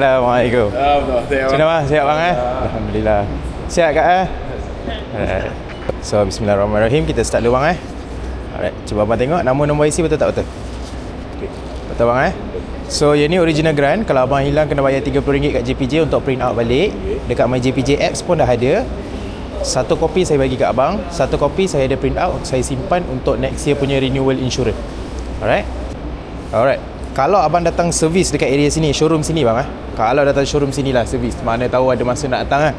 Assalamualaikum. Macam mana bang? Sihat bang Alhamdulillah. Sihat kak Alright. So bismillahirrahmanirrahim. Kita start dulu bang Alright. Cuba abang tengok nama nombor IC betul tak betul? Okay. Betul bang So yang ni original grant. Kalau abang hilang kena bayar RM30 kat JPJ untuk print out balik. Dekat My JPJ apps pun dah ada. Satu kopi saya bagi kat abang, satu kopi saya ada print out, saya simpan untuk next year punya renewal insurance. Alright. Kalau abang datang servis dekat area sini, showroom sini bang Kalau datang showroom sini lah servis, mana tahu ada masa nak datang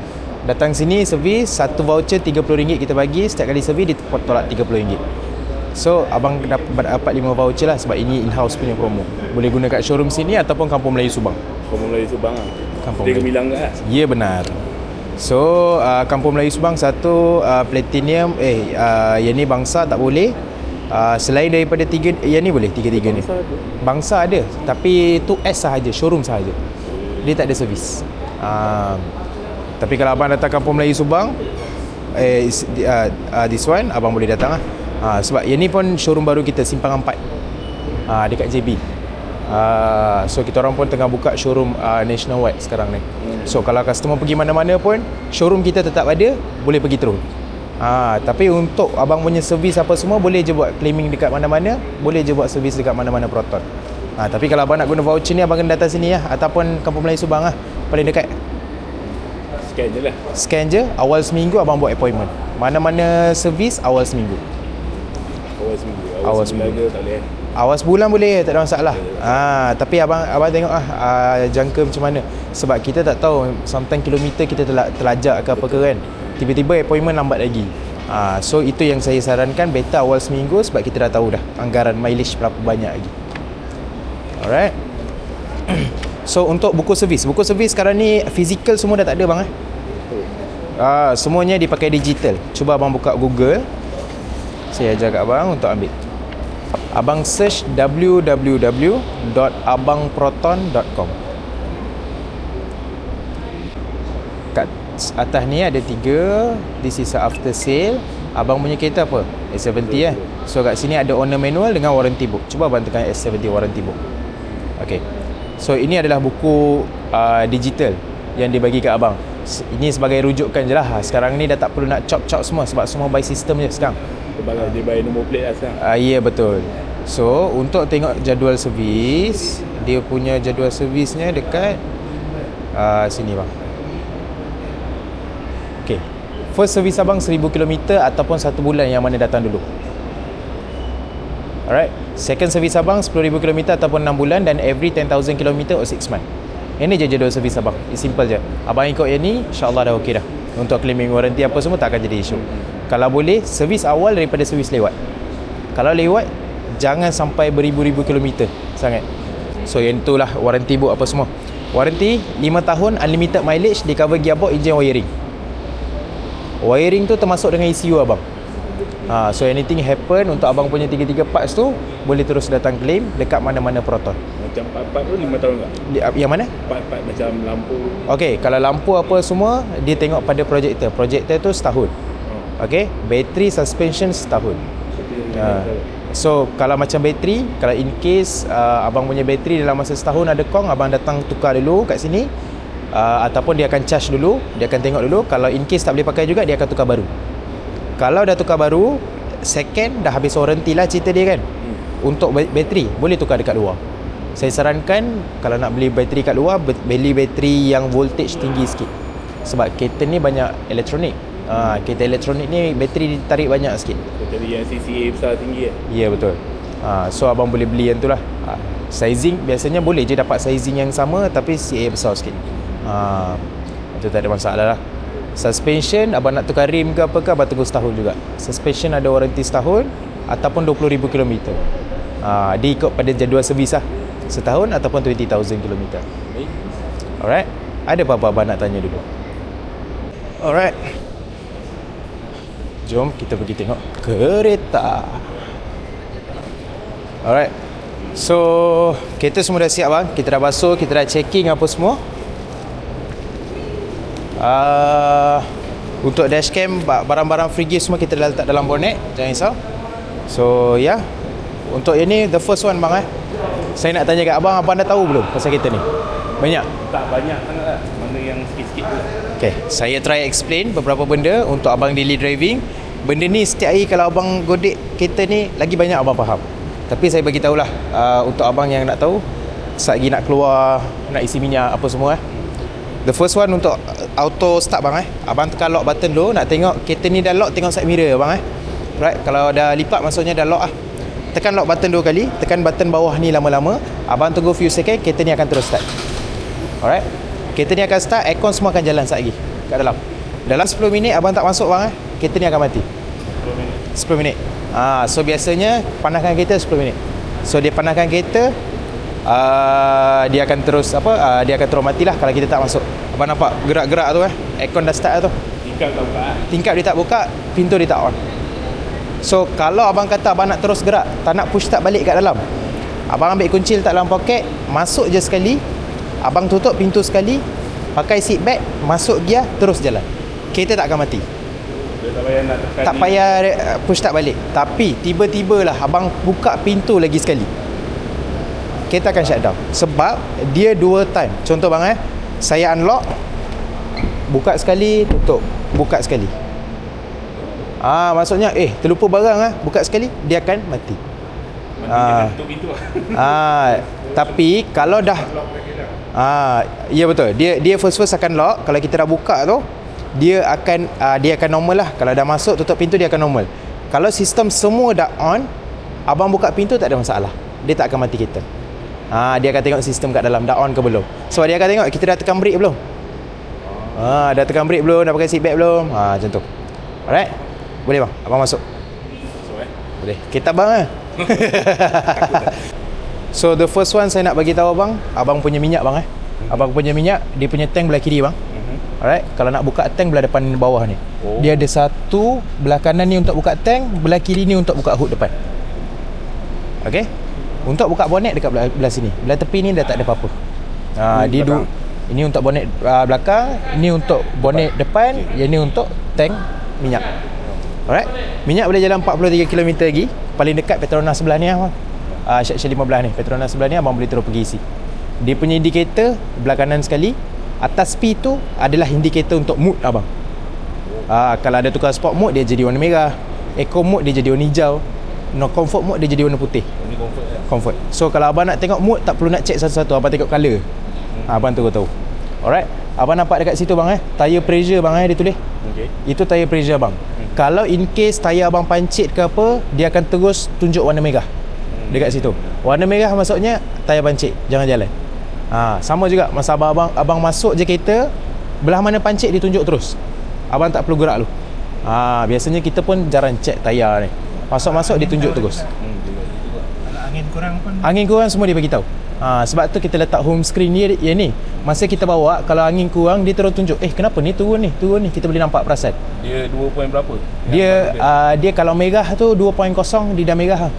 Datang sini servis, satu voucher RM30 kita bagi. Setiap kali servis dia tolak RM30. So abang dapat 5 voucher lah, sebab ini in-house punya promo. Boleh guna kat showroom sini ataupun Kampung Melayu Subang. Kampung Melayu Subang Kampung Melayu. Melayu. Gemilang ke Ya benar. So Kampung Melayu Subang satu, Platinum yang ni Bangsa tak boleh. Selain daripada tiga, yang ni boleh tiga-tiga ni. Bangsa ada, tapi tu S sahaja, showroom sahaja. Dia tak ada servis. Tapi kalau abang datang Kampung Melayu Subang, this one abang boleh datang sebab yang ni pun showroom baru kita, Simpangan 4 dekat JB. So kita orang pun tengah buka showroom nationwide sekarang ni. So kalau customer pergi mana-mana pun, showroom kita tetap ada, boleh pergi terus. Tapi untuk abang punya servis apa semua, boleh je buat claiming dekat mana-mana, boleh je buat servis dekat mana-mana Proton. Tapi kalau abang nak guna voucher ni, abang kena datang sini ataupun Kampung Melayu Subang paling dekat. Scan je lah. Scan je, awal seminggu abang buat appointment. Mana-mana servis awal seminggu. Awal seminggu tak boleh. Awal sebulan boleh, tak ada masalah. Tapi abang tengok jangka macam mana. Sebab kita tak tahu, sometimes kilometer kita terlajak ke apa ke kan. Tiba-tiba appointment lambat lagi. So itu yang saya sarankan, better awal seminggu, sebab kita dah tahu dah anggaran mileage berapa banyak lagi. Alright. So untuk buku servis sekarang ni physical semua dah tak ada bang semuanya dipakai digital. Cuba abang buka Google. Saya ajar kat abang untuk ambil. Abang search www.abangproton.com. Kat atas ni ada 3. This is after sale. Abang punya kereta apa? S70 So kat sini ada owner manual dengan warranty book. Cuba abang tekan S70 warranty book. Okay. So ini adalah buku digital yang dibagi kat abang. Ini sebagai rujukan je lah. Sekarang ni dah tak perlu nak chop-chop semua, sebab semua by system je sekarang. Dia bayar nombor plate lah sekarang. Ya betul. So untuk tengok jadual servis, dia punya jadual servisnya dekat sini bang. Okay. First servis abang 1000 km ataupun 1 bulan, yang mana datang dulu. Alright. Second servis abang 10,000 km ataupun 6 bulan, dan every 10,000 km or 6 months. Ini je jadual servis abang. It's simple je. Abang ikut yang ni, insyaAllah dah okey dah. Untuk claiming warranty apa semua tak akan jadi isu. Kalau boleh, servis awal daripada servis lewat. Kalau lewat, jangan sampai beribu-ribu kilometer sangat. So yang itulah warranty book apa semua. Warranty 5 tahun, unlimited mileage, di cover gearbox, engine wiring. Wiring tu termasuk dengan ECU abang. So anything happen untuk abang punya 3 parts tu, boleh terus datang claim dekat mana-mana Proton. Macam part-part tu 5 tahun tak? Yang mana? Part-part macam lampu. Okay, kalau lampu apa semua, dia tengok pada projector. Projector tu setahun. Okay, battery suspension setahun. So kalau macam bateri, kalau in case abang punya bateri dalam masa setahun ada kong, abang datang tukar dulu kat sini, ataupun dia akan charge dulu, dia akan tengok dulu. Kalau in case tak boleh pakai juga, dia akan tukar baru. Kalau dah tukar baru, second dah habis warranty lah cerita dia kan. Untuk bateri, boleh tukar dekat luar. Saya sarankan kalau nak beli bateri kat luar, beli bateri yang voltage tinggi sikit. Sebab kereta ni banyak elektronik. Kereta elektronik ni bateri ditarik banyak sikit. Bateri yang CCA besar tinggi Ya betul. So abang boleh beli yang tu lah. Sizing biasanya boleh je dapat sizing yang sama, tapi CA besar sikit. Itu tak ada masalah lah. Suspension, abang nak tukar rim ke apa ke, abang tunggu setahun juga. Suspension ada warranty setahun ataupun 20,000 km. Dia ikut pada jadual servis lah. Setahun ataupun 20,000 km. Alright. Ada apa-apa abang nak tanya dulu? Alright. Jom kita pergi tengok kereta. Alright. So kereta semua dah siap bang. Kita dah basuh, kita dah checking apa semua. Untuk dashcam, barang-barang free gift semua kita dah letak dalam bonnet. Jangan risau. So ya, untuk ini the first one bang Saya nak tanya kat abang dah tahu belum pasal kereta ni? Banyak. Tak banyak sangat lah. Mana yang sikit-sikit tu lah. Okay, saya try explain beberapa benda untuk abang daily driving. Benda ni setiap hari kalau abang godek kereta ni, lagi banyak abang faham. Tapi saya bagi tahulah untuk abang yang nak tahu, saat lagi nak keluar, nak isi minyak apa semua The first one untuk auto start bang abang tekan lock button dulu, nak tengok kereta ni dah lock, tengok side mirror bang Right, kalau dah lipat maksudnya dah lock Tekan lock button 2 kali, tekan button bawah ni lama-lama, abang tunggu few second, kereta ni akan terus start. Alright. Kereta ni akan start, aircon semua akan jalan saat lagi kat dalam. Dalam 10 minit abang tak masuk bang kereta ni akan mati. 10 minit. So biasanya panaskan kereta 10 minit. So dia panaskan kereta, dia akan terus dia akan terus matilah kalau kita tak masuk. Abang nampak gerak-gerak tu aircon dah start tu. Tingkap tak buka Tingkap dia tak buka, pintu dia tak on. So kalau abang kata abang nak terus gerak, tak nak push start balik kat dalam, abang ambil kunci letak dalam poket, masuk je sekali, abang tutup pintu sekali, pakai seat belt, masuk gear, terus jalan. Kereta tak akan mati. Dia tak payah nak tekan Tak payah push start balik. Tapi tiba-tiba lah abang buka pintu lagi sekali, kereta akan shut down. Sebab dia 2 time. Contoh bang saya unlock, buka sekali, tutup, buka sekali. Maksudnya terlupa barang buka sekali, dia akan mati. Jangan tutup pintu lah. Tapi kalau dah ya betul. Dia first akan lock. Kalau kita dah buka tu, dia akan normal lah. Kalau dah masuk tutup pintu, dia akan normal. Kalau sistem semua dah on, abang buka pintu tak ada masalah. Dia tak akan mati kereta. Dia akan tengok sistem kat dalam dah on ke belum. Sebab dia akan tengok kita dah tekan brake belum. Dah tekan brake belum, dah pakai seat belt belum. Macam tu. Alright. Boleh bang, abang masuk. Boleh. Kita bang So the first one saya nak bagi tahu abang punya minyak bang Abang punya minyak, dia punya tank belah kiri bang. Alright, kalau nak buka tank belah depan bawah ni. Dia ada satu, belah kanan ni untuk buka tank, belah kiri ni untuk buka hood depan. Okay. Untuk buka bonet dekat belah sini. Belah tepi ni dah tak ada apa-apa. Dia ini untuk bonet belakang, ini untuk bonet depan, yang ni untuk tank minyak. Alright. Minyak boleh jalan 43 km lagi. Paling dekat Petronas sebelah ni abang. Syakshah 15 ni, Petronas sebelah ni abang boleh terus pergi isi. Dia punya indikator belah kanan sekali. Atas P tu adalah indikator untuk mood abang. Kalau ada tukar sport mode, dia jadi warna merah. Eco mode dia jadi warna hijau. No comfort mode dia jadi warna putih. Ini Comfort. So kalau abang nak tengok mood, tak perlu nak check satu-satu, abang tengok color. Abang terus tahu. Alright. Abang nampak dekat situ bang tire pressure bang dia tulis. Okay. Itu tire pressure bang. Kalau in case tire abang pancit ke apa, dia akan terus tunjuk warna merah. Dekat situ. Warna merah maksudnya tire pancit, jangan jalan. Sama juga masa abang masuk je kereta, belah mana pancit dia tunjuk terus. Abang tak perlu gerak lu. Biasanya kita pun jarang check tayar ni. Masuk-masuk dia tunjuk terus. Angin kurang semua dia bagi tahu. Sebab tu kita letak home screen dia ni. Masa kita bawa, kalau angin kurang dia terus tunjuk, kenapa ni turun ni, kita boleh nampak perasan. Dia 2 point berapa? Dia kalau merah tu 2.0 dia dah merah.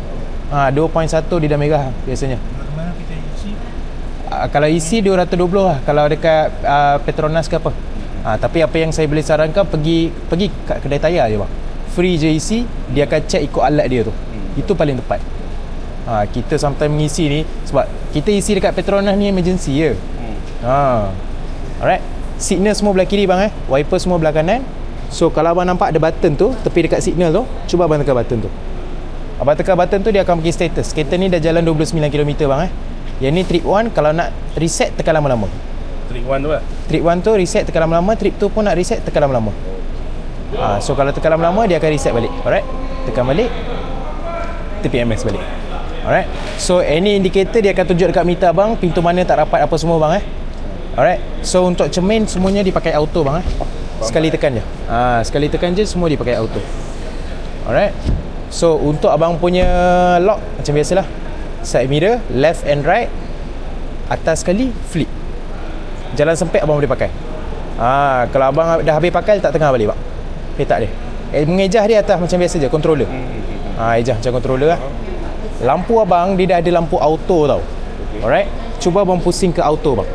2.1 dia dah merah biasanya. Mana kita isi? Kalau isi 220 lah kalau dekat Petronas ke apa. Tapi apa yang saya boleh sarankan, pergi kat kedai tayar je bang. Free je isi, dia akan check ikut alat dia tu. Itu paling tepat. Kita sometimes mengisi ni sebab kita isi dekat Petronas ni emergency je. Alright. Signal semua belah kiri bang wiper semua belah kanan. So kalau abang nampak ada button tu tepi dekat signal tu, cuba abang tekan button tu. Abang tekan button tu, dia akan pergi status. Kereta ni dah jalan 29 km bang Yang ni trip 1, kalau nak reset tekan lama-lama. Trip 1 tu lah. Trip 1 tu reset tekan lama-lama, trip 2 pun nak reset tekan lama-lama. So kalau tekan lama-lama dia akan reset balik. Alright. Tekan balik, TPMS balik. Alright. So any indicator dia akan tunjuk dekat meter abang pintu mana tak rapat apa semua bang Alright. So untuk cermin semuanya dipakai auto bang Sekali tekan je. Sekali tekan je semua dipakai auto. Alright. So untuk abang punya lock macam biasalah. Side mirror, left and right. Atas sekali flip. Jalan sempit abang boleh pakai. Kalau abang dah habis pakai, letak tengah balik bang. Petak dia. Mengejah dia atas macam biasa je, controller. Ejah macam controller lah. Lampu abang dia dah ada lampu auto tau. Alright. Cuba abang pusing ke auto bang.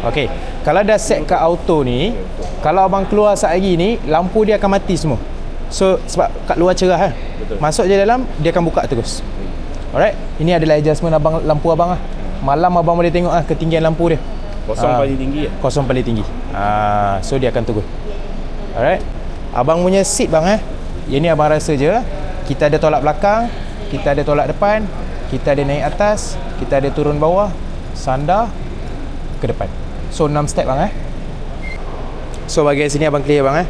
Okay. Kalau dah set ke auto ni, kalau abang keluar saat lagi ni, lampu dia akan mati semua. So sebab kat luar cerah Betul. Masuk je dalam, dia akan buka terus. Alright, ini adalah adjustment abang lampu abang lah. Malam abang boleh tengok ketinggian lampu dia. Kosong paling tinggi Kosong paling tinggi. So dia akan turun. Alright. Abang punya seat bang yang ni abang rasa je. Kita ada tolak belakang, kita ada tolak depan, kita ada naik atas, kita ada turun bawah, sandar ke depan. So 6 step bang So bahagian sini abang clear bang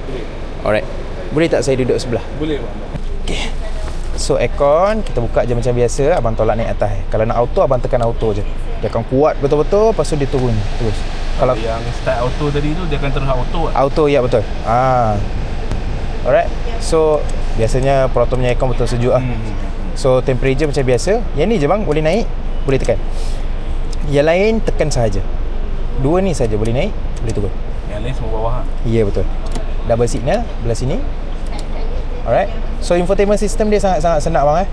Alright. Boleh tak saya duduk sebelah? Boleh bang. Okay. So aircon kita buka je macam biasa. Abang tolak naik atas Kalau nak auto abang tekan auto je. Dia akan kuat betul-betul. Lepas tu dia turun terus. Kalau yang start auto tadi tu dia akan terus auto lah. Auto ya betul. Alright. So biasanya Proton punya aircon betul sejuk So temperature macam biasa. Yang ni je bang boleh naik, boleh tekan. Yang lain tekan sahaja. Dua ni saja boleh naik, boleh turun. Yang lain semua bawah Ya betul. Double signal belah sini. Alright. So infotainment system dia sangat-sangat senang bang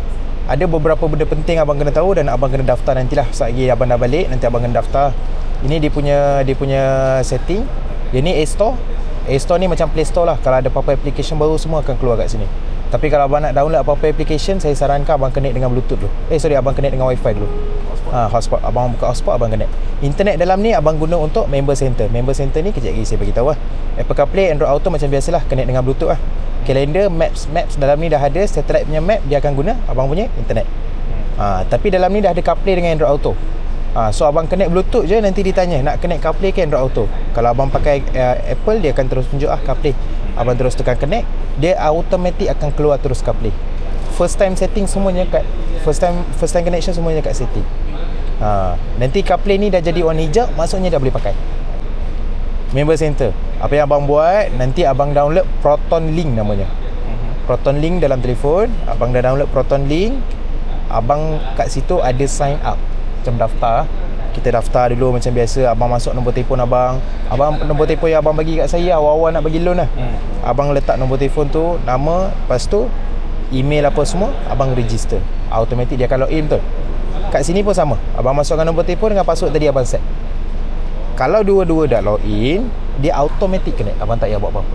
Ada beberapa benda penting abang kena tahu dan abang kena daftar nantilah. Saat lagi abang dah balik nanti abang kena daftar. Ini dia punya setting. Dia ni A-Store. A-Store ni macam Play Store lah. Kalau ada apa-apa application baru semua akan keluar kat sini. Tapi kalau abang nak download apa-apa application, saya sarankan abang connect dengan Bluetooth dulu. Abang connect dengan Wi-Fi dulu. Hotspot. Abang buka hotspot, abang connect. Internet dalam ni abang guna untuk member center. Member center ni kejap lagi saya bagi tahu lah. Apple CarPlay, Android Auto macam biasalah, connect dengan Bluetooth lah. Kalender, maps dalam ni dah ada. Satellite punya map dia akan guna abang punya internet. Tapi dalam ni dah ada CarPlay dengan Android Auto. So abang connect Bluetooth je, nanti ditanya nak connect CarPlay ke Android Auto. Kalau abang pakai Apple, dia akan terus tunjuk CarPlay. Abang terus tekan connect, dia automatic akan keluar terus CarPlay. First time setting semuanya kat first time connection semuanya kat setting. Nanti CarPlay ni dah jadi warna hijau, maksudnya dah boleh pakai. Member center, apa yang abang buat, nanti abang download Proton Link namanya. Proton Link dalam telefon. Abang dah download Proton Link. Abang kat situ ada sign up, macam daftar. Kita daftar dulu macam biasa. Abang masuk nombor telefon abang. Nombor telefon yang abang bagi kat saya awal-awal nak bagi loan lah. Abang letak nombor telefon tu, nama, lepas tu email apa semua, abang register. Automatic dia akan login betul. Kat sini pun sama. Abang masukkan nombor telefon dengan password tadi abang set. Kalau dua-dua dah login, dia automatic connect. Abang tak payah buat apa-apa.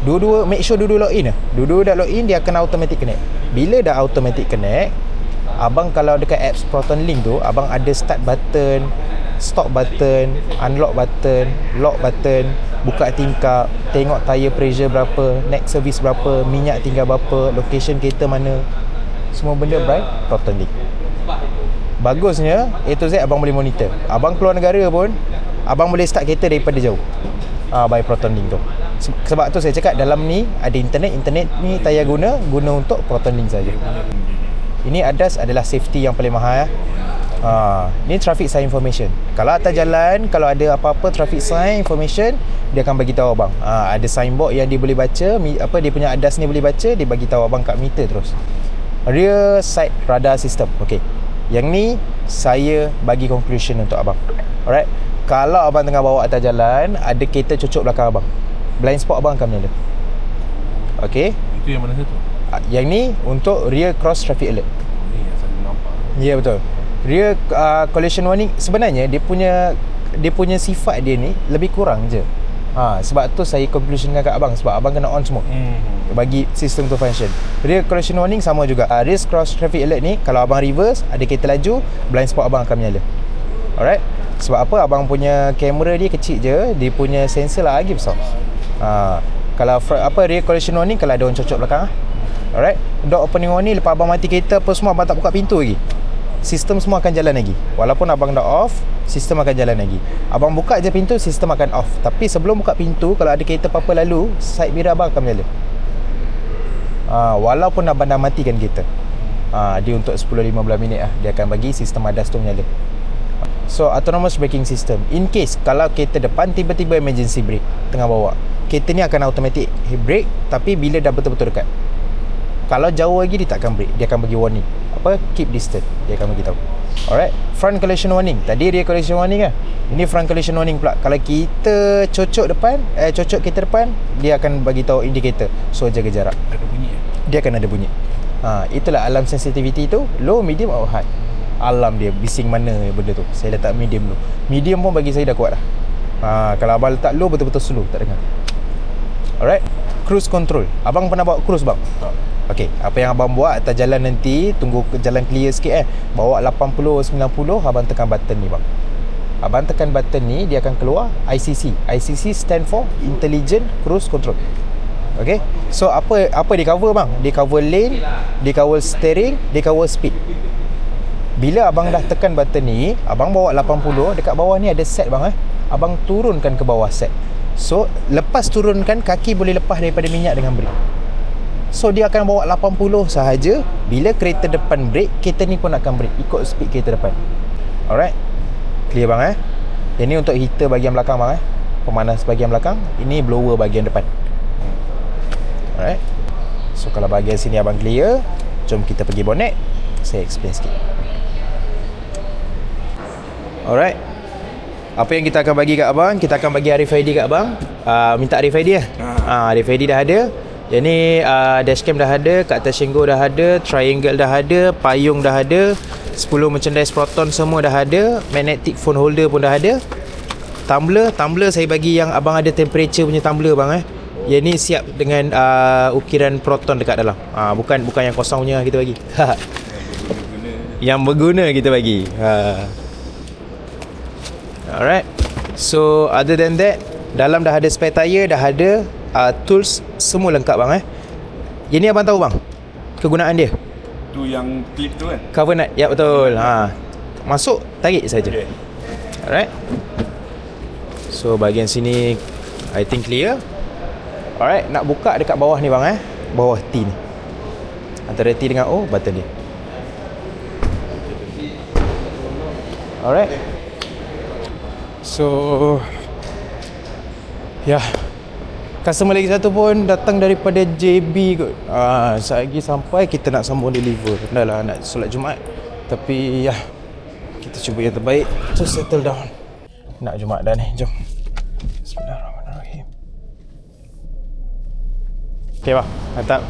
Dua-dua, make sure dua-dua login lah. Dua-dua dah login, dia akan automatic connect. Bila dah automatic connect, abang kalau dekat apps Proton Link tu, abang ada start button, stop button, unlock button, lock button, buka tingkap, tengok tire pressure berapa, next service berapa, minyak tinggal berapa, location kereta mana. Semua benda by Proton Link. Bagusnya A to Z abang boleh monitor. Abang keluar negara pun abang boleh start kereta daripada jauh. By Proton Link tu. Sebab tu saya cakap dalam ni ada internet ni tayar guna untuk Proton Link saja. Ini ADAS adalah safety yang paling mahal. Ni traffic sign information. Kalau atas jalan, kalau ada apa-apa traffic sign information, dia akan bagi tahu abang. Ada signboard yang dia boleh baca, dia punya ADAS ni boleh baca, dia bagi tahu abang kat meter terus. Rear side radar system. Okey. Yang ni saya bagi conclusion untuk abang. Alright. Kalau abang tengah bawa atas jalan, ada kereta cocok belakang abang, blind spot abang akan menyala. Okey. Itu yang mana satu? Yang ni untuk rear cross traffic alert. Ni yang saya nampak. Ya betul. Rear collision warning sebenarnya dia punya sifat dia ni lebih kurang je. Sebab tu saya conclusionkan kat abang, sebab abang kena on semua. Bagi sistem tu function. Rear collision warning sama juga. Rear cross traffic alert ni kalau abang reverse, ada kereta laju, blind spot abang akan menyala. Alright. Sebab apa? Abang punya kamera dia kecil je, dia punya sensor lah lagi besar. Kalau rear collision warning kalau ada orang cocok belakang. Alright. Door opening warning, lepas abang mati kereta apa semua, abang tak buka pintu lagi, sistem semua akan jalan lagi. Walaupun abang dah off, sistem akan jalan lagi. Abang buka je pintu, sistem akan off. Tapi sebelum buka pintu, kalau ada kereta apa-apa lalu, side mirror abang akan menyala. Walaupun abang dah matikan kereta. Dia untuk 10-15 minit lah, dia akan bagi sistem ADAS tu menyala. So autonomous braking system, in case kalau kereta depan tiba-tiba emergency brake tengah bawa, kereta ni akan automatic brake. Tapi bila dah betul-betul dekat, kalau jauh lagi dia tak akan brake, dia akan bagi warning. Keep distance, dia akan bagi tahu. Alright. Front collision warning, tadi rear collision warning kan, ini front collision warning pula. Kalau kita cocok kereta depan, dia akan bagi tahu indikator. So jaga jarak. Ada bunyi Dia akan ada bunyi. Itulah alarm sensitivity tu, low, medium atau high. Alarm dia bising mana benda tu. Saya letak medium dulu. Medium pun bagi saya dah kuat dah. Kalau abang letak low, betul-betul slow, tak dengar. Alright. Cruise control. Abang pernah bawa cruise bang? Tak. Okey, apa yang abang buat atas jalan nanti, tunggu jalan clear sikit bawa 80 90, abang tekan button ni bang. Abang tekan button ni, dia akan keluar ICC. ICC stand for Intelligent Cruise Control. Okey. So apa dia cover bang? Dia cover lane, dia cover steering, dia cover speed. Bila abang dah tekan button ni, abang bawa 80, dekat bawah ni ada set bang Abang turunkan ke bawah set. So lepas turunkan, kaki boleh lepas daripada minyak dengan brake. So dia akan bawa 80 sahaja. Bila kereta depan brake, kereta ni pun akan brake ikut speed kereta depan. Alright. Clear bang Yang ni untuk heater bahagian belakang bang Pemanas bahagian belakang. Ini blower bahagian depan. Alright. So kalau bahagian sini abang clear, jom kita pergi bonnet. Saya explain sikit. Alright. Apa yang kita akan bagi kat abang? Kita akan bagi RFID kat abang. Minta RFID RFID dah ada. Yang ni dashcam dah ada, kat atas Shingo dah ada, triangle dah ada, payung dah ada, 10 merchandise Proton semua dah ada, magnetic phone holder pun dah ada. Tumbler saya bagi yang abang ada temperature punya tumbler bang Yang ni siap dengan ukiran Proton dekat dalam. Bukan yang kosong punya kita bagi. Yang berguna kita bagi. Alright. So other than that, dalam dah ada spare tire, dah ada tools, semua lengkap bang Yang ni abang tahu bang kegunaan dia? Tu yang clip tu kan? Cover nut. Ya betul. Masuk, tarik saja. Okay. Alright. So bahagian sini I think clear. Alright, nak buka dekat bawah ni bang bawah T ni. Antara T dengan O, button dia. Alright. So customer lagi satu pun datang daripada JB kot. Sekejap lagi sampai, kita nak sambung deliver. Dah lah nak solat Jumaat. Tapi kita cuba yang terbaik to settle down. Nak Jumaat dah ni, jom. Bismillahirrahmanirrahim. Okay bang, mantap.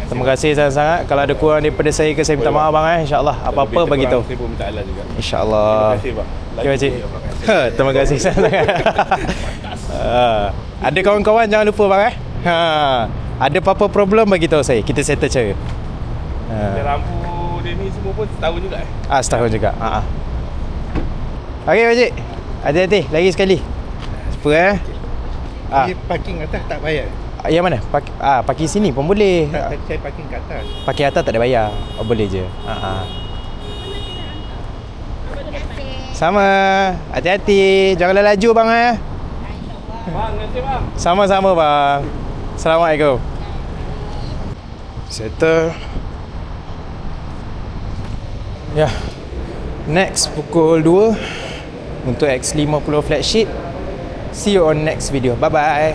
Terima kasih sangat-sangat. Kalau ada kurang daripada saya ke, saya minta maaf bang InsyaAllah apa-apa bagi tahu. Saya pun minta Allah juga. InsyaAllah. Terima kasih bang. Terima kasih. Terima kasih sangat-sangat. Ada kawan-kawan jangan lupa bang ada apa-apa problem bagi tahu saya, kita settle cara. Lampu dia ni semua pun setahun juga setahun juga. Okey pakcik, hati-hati lagi sekali. Super Parking atas tak bayar. Yang mana? Parking sini pun boleh. Tak, saya parking kat atas. Parking atas tak ada bayar. Boleh je. Sama. Hati-hati, janganlah laju bang Bang, nanti bang. Sama-sama bang. Assalamualaikum. Settle. Next pukul 2 untuk X50 flat sheet. See you on next video. Bye bye.